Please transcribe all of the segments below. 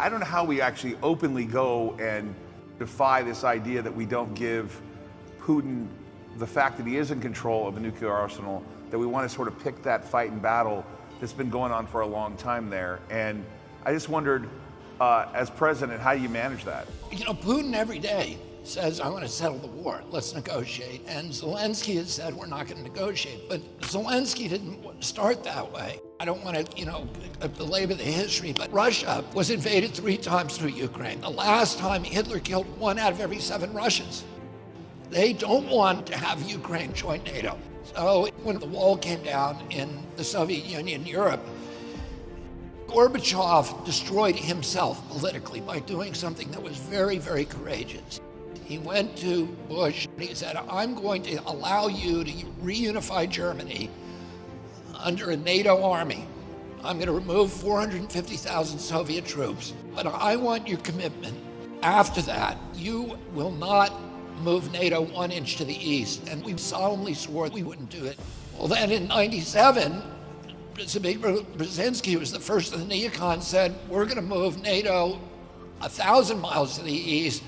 I don't know how we actually openly go and defy this idea that we don't give Putin the fact that he is in control of a nuclear arsenal, that we want to sort of pick that fight and battle that's been going on for a long time there. And I just wondered, as president, how do you manage that? You know, Putin every day says, I want to settle the war, let's negotiate. And Zelensky has said, we're not going to negotiate. But Zelensky didn't start that way. I don't want to, belabor the history, but Russia was invaded 3 times through Ukraine. The last time Hitler killed 1 out of every 7 Russians. They don't want to have Ukraine join NATO. So when the wall came down in the Soviet Union, Europe, Gorbachev destroyed himself politically by doing something that was very, very courageous. He went to Bush and he said, I'm going to allow you to reunify Germany under a NATO army. I'm going to remove 450,000 Soviet troops, but I want your commitment. After that, you will not move NATO 1 inch to the east. And we solemnly swore we wouldn't do it. Well, then in 97, Brzezinski, who was the first of the neocons, said, we're going to move NATO 1,000 miles to the east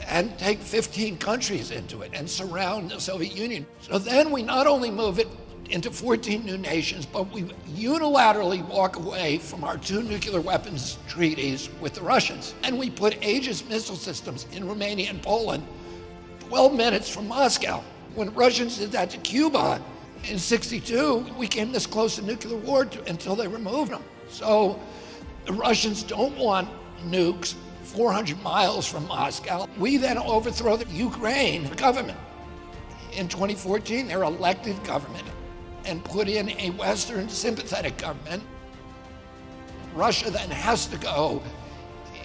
and take 15 countries into it and surround the Soviet Union. So then we not only move it into 14 new nations, but we unilaterally walk away from our 2 nuclear weapons treaties with the Russians. And we put Aegis missile systems in Romania and Poland 12 minutes from Moscow. When Russians did that to Cuba in '62, we came this close to nuclear war until they removed them. So the Russians don't want nukes 400 miles from Moscow. We then overthrow the Ukraine government. In 2014, their elected government, and put in a Western sympathetic government. Russia then has to go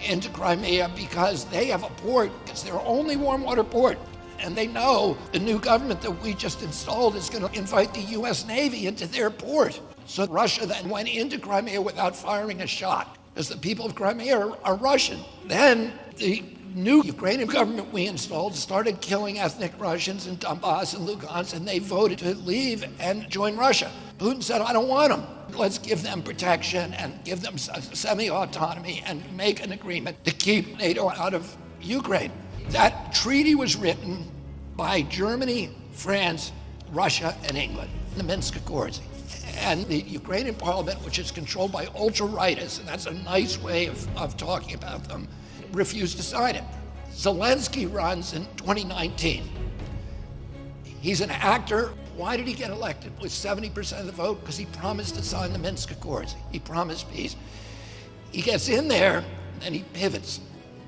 into Crimea because they have a port. It's their only warm water port. And they know the new government that we just installed is going to invite the US Navy into their port. So Russia then went into Crimea without firing a shot, because the people of Crimea are Russian. Then the new Ukrainian government we installed started killing ethnic Russians in Donbass and Lugansk, and they voted to leave and join Russia. Putin said, I don't want them. Let's give them protection and give them semi-autonomy and make an agreement to keep NATO out of Ukraine. That treaty was written by Germany, France, Russia, and England, the Minsk Accords. And the Ukrainian parliament, which is controlled by ultra-rightists, and that's a nice way of talking about them, refused to sign it. Zelensky runs in 2019. He's an actor. Why did he get elected with 70% of the vote? Because he promised to sign the Minsk Accords. He promised peace. He gets in there and he pivots.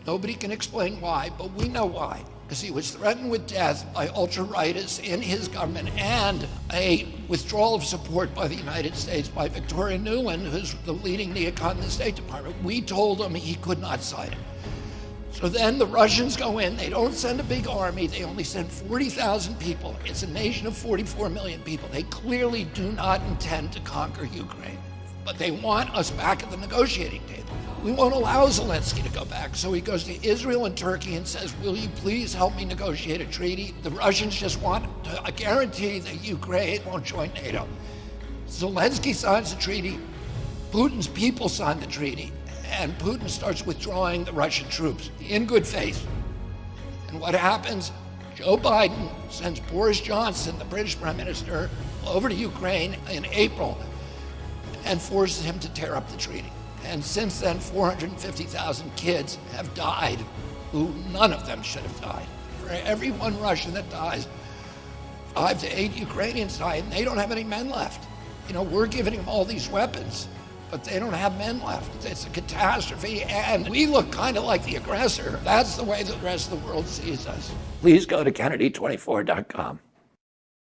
Nobody can explain why, but we know why. Because he was threatened with death by ultra-rightists in his government and a withdrawal of support by the United States by Victoria Nuland, who's the leading neocon in the State Department. We told him he could not sign it. So then the Russians go in, they don't send a big army, they only send 40,000 people. It's a nation of 44 million people. They clearly do not intend to conquer Ukraine, but they want us back at the negotiating table. We won't allow Zelensky to go back, so he goes to Israel and Turkey and says, will you please help me negotiate a treaty? The Russians just want a guarantee that Ukraine won't join NATO. Zelensky signs the treaty, Putin's people sign the treaty, and Putin starts withdrawing the Russian troops in good faith. And what happens? Joe Biden sends Boris Johnson, the British Prime Minister, over to Ukraine in April and forces him to tear up the treaty. And since then, 450,000 kids have died who none of them should have died. For every 1 Russian that dies, 5 to 8 Ukrainians die, and they don't have any men left. You know, we're giving them all these weapons, but they don't have men left. It's a catastrophe, and we look kind of like the aggressor. That's the way the rest of the world sees us. Please go to Kennedy24.com.